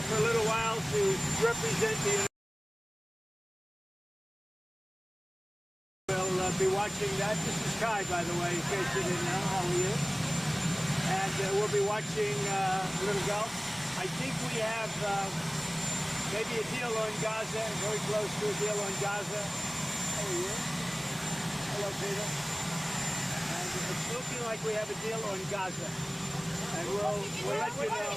for a little while to represent the United States. We'll be watching that. This is Kai, by the way, in case you didn't know. How are you? And we'll be watching a little golf. I think we have maybe a deal on Gaza, very close to a deal on Gaza. How are you? Hello, Peter. And it's looking like we have a deal on Gaza. And we'll let you know.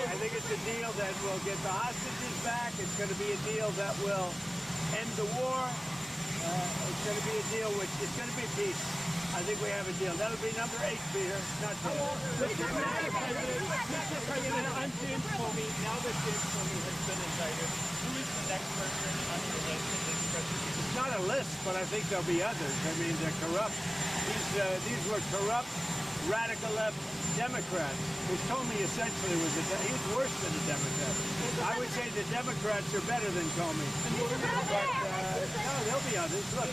I think it's a deal that will get the hostages back. It's going to be a deal that will end the war. It's going to be a deal which it's going to be peace. I think we have a deal. That'll be number 8, Peter. Not 10. Mr. President, I'm James Comey. Now that James Comey has been indicted, who is the next person on the list of this president? It's not a list, but I think there'll be others. I mean, they're corrupt. These were corrupt, radical left Democrats, which Comey essentially was he's worse than a Democrat. I would say the Democrats are better than Comey. But no, there'll be others. Look,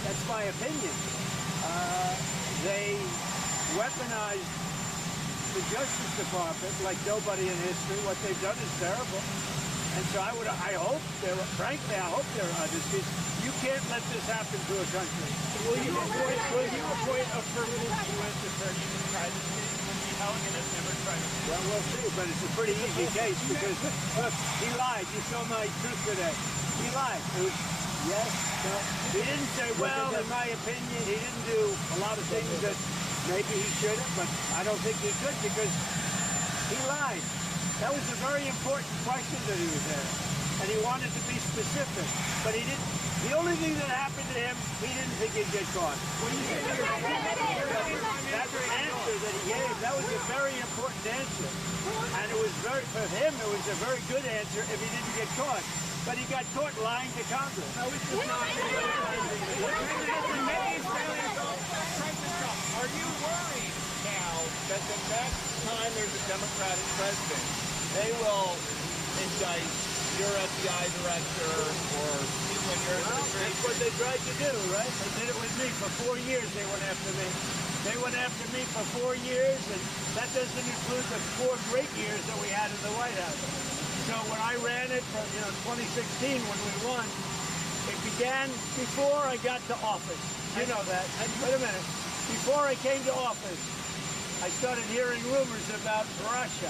that's my opinion. They weaponized the Justice Department like nobody in history. What they've done is terrible. And so I hope there are others. You can't let this happen to a country. Will you appoint a permanent U.S. attorney to try this case? Lindsey Halligan has never tried it. Well, we'll see, but it's a pretty easy case because, look, he lied. You saw my truth today. He lied. It was yes, no. He didn't say, well, in my opinion, he didn't do a lot of things that maybe he should have, but I don't think he could because he lied. That was a very important question that he was there. And he wanted to be specific, but he didn't. The only thing that happened to him, he didn't think he'd get caught. That answer that he gave, that was a very important answer. And it was for him, it was a very good answer if he didn't get caught. But he got caught lying to Congress. No, it's just not. Are you worried now that the next time there's a Democratic president, they will indict your FBI director or you and your administration? That's what they tried to do, right? They did it with me. For 4 years they went after me. They went after me for 4 years, and that doesn't include the 4 great years that we had in the White House. So when I ran it for 2016 when we won, it began before I got to office. You know that. And wait a minute. Before I came to office, I started hearing rumors about Russia.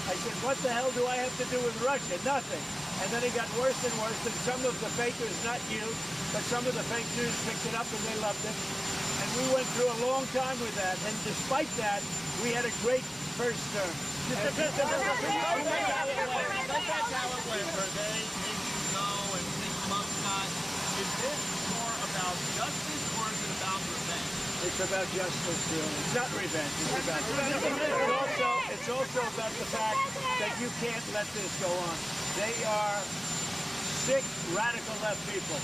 I said, what the hell do I have to do with Russia? Nothing. And then it got worse and worse, and some of the fakers, not you, but some of the fake news picked it up and they loved it. And we went through a long time with that, and despite that, we had a great first term. That's how it went, where they made you go and think mugshot. Is this more about justice or is it about revenge? It's about justice, really. It's not revenge. It's about it's also about the fact that you can't let this go on. They are sick, radical left people,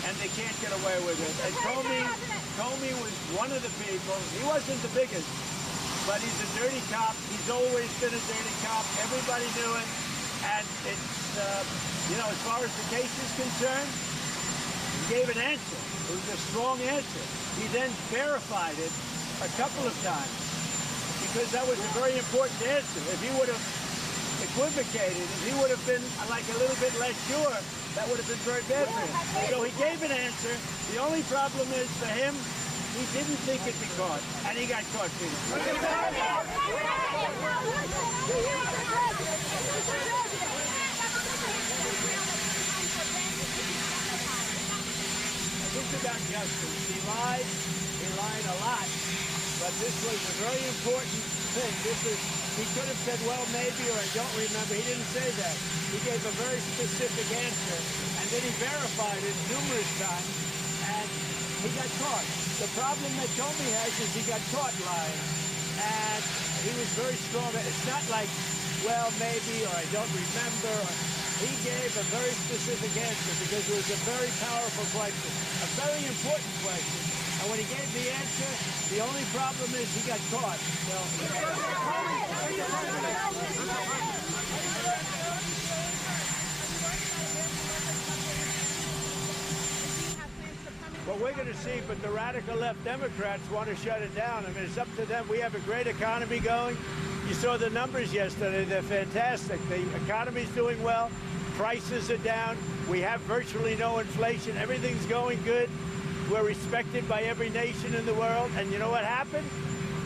and they can't get away with it. And Comey was one of the people. He wasn't the biggest, but he's a dirty cop. He's always been a dirty cop. Everybody knew it. And it's, as far as the case is concerned, he gave an answer. It was a strong answer. He then verified it a couple of times because that was a very important answer. If he would have equivocated, if he would have been like a little bit less sure, that would have been very bad for him. So he gave an answer. The only problem is for him, he didn't think it'd be caught, and he got caught, Peter. It's about justice. He lied a lot, but this was a very important thing. He could have said, well, maybe, or I don't remember. He didn't say that. He gave a very specific answer, and then he verified it numerous times, and he got caught. The problem that Comey has is he got caught lying, and he was very strong. It's not like, well, maybe, or I don't remember. He gave a very specific answer because it was a very powerful question, a very important question. And when he gave the answer, the only problem is he got caught. So, well, we're going to see, but the radical left Democrats want to shut it down. I mean, it's up to them. We have a great economy going. You saw the numbers yesterday. They're fantastic. The economy's doing well. Prices are down. We have virtually no inflation. Everything's going good. We're respected by every nation in the world. And you know what happened?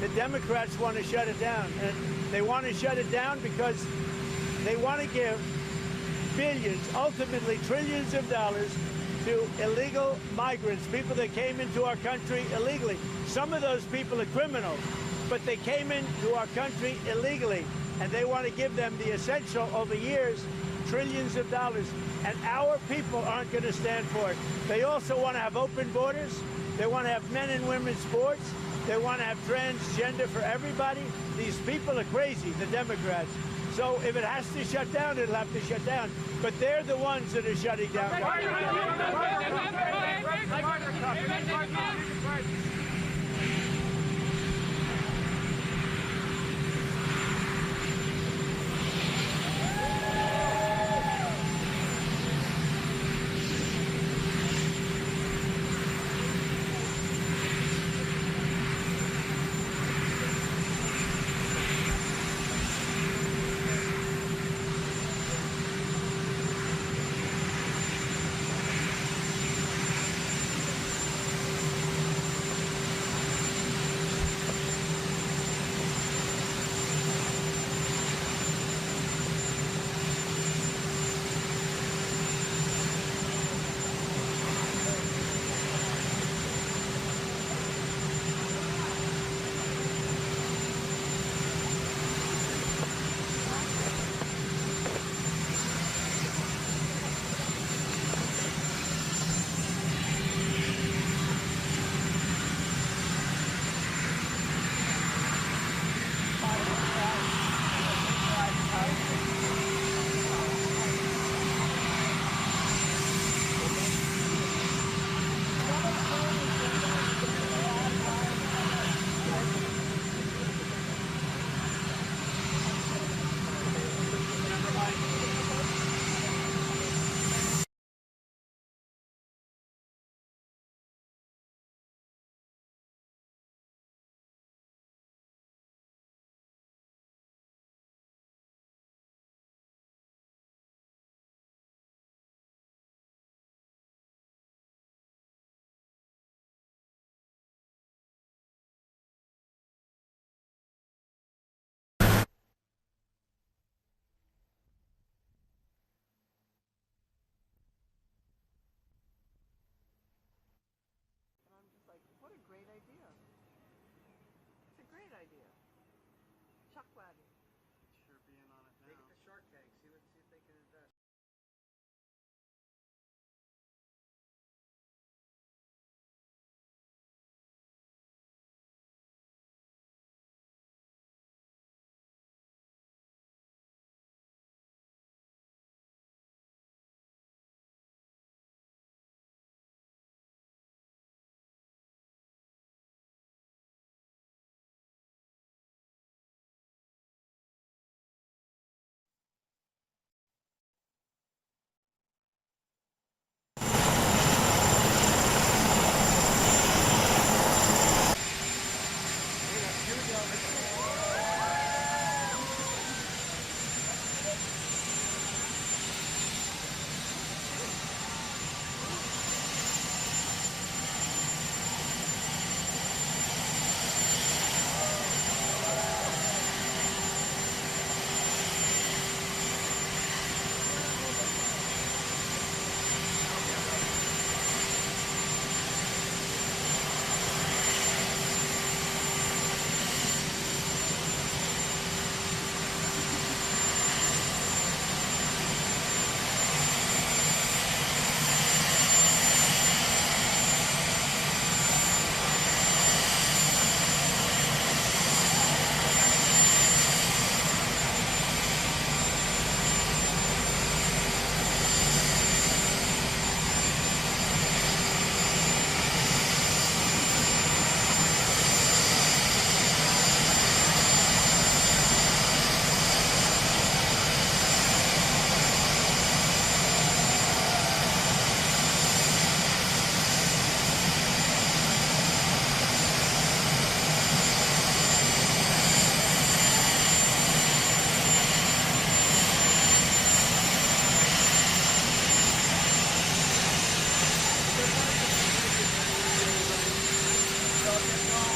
The Democrats want to shut it down. And they want to shut it down because they want to give billions, ultimately trillions of dollars to illegal migrants, people that came into our country illegally. Some of those people are criminals, but they came into our country illegally, and they want to give them the essential over years, trillions of dollars, and our people aren't going to stand for it. They also want to have open borders. They want to have men and women's sports. They want to have transgender for everybody. These people are crazy, the Democrats. So if it has to shut down, it'll have to shut down. But they're the ones that are shutting down.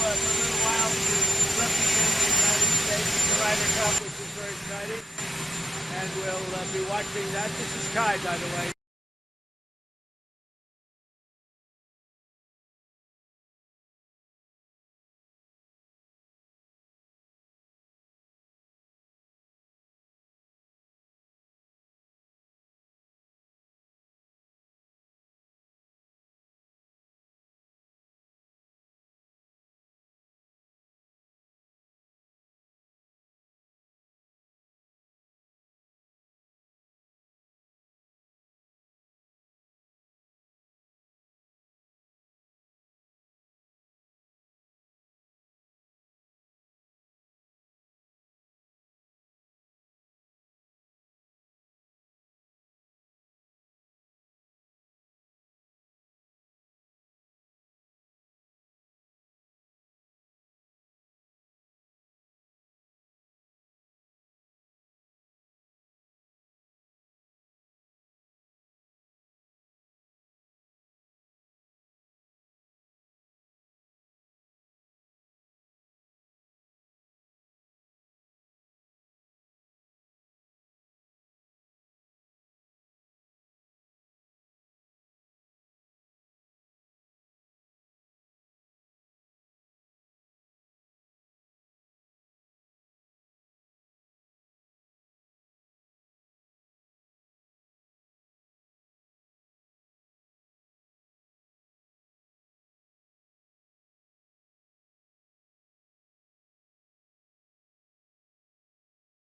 for a little while to represent the United States at the Ryder Cup, which is very exciting. And we'll be watching that. This is Kai, by the way.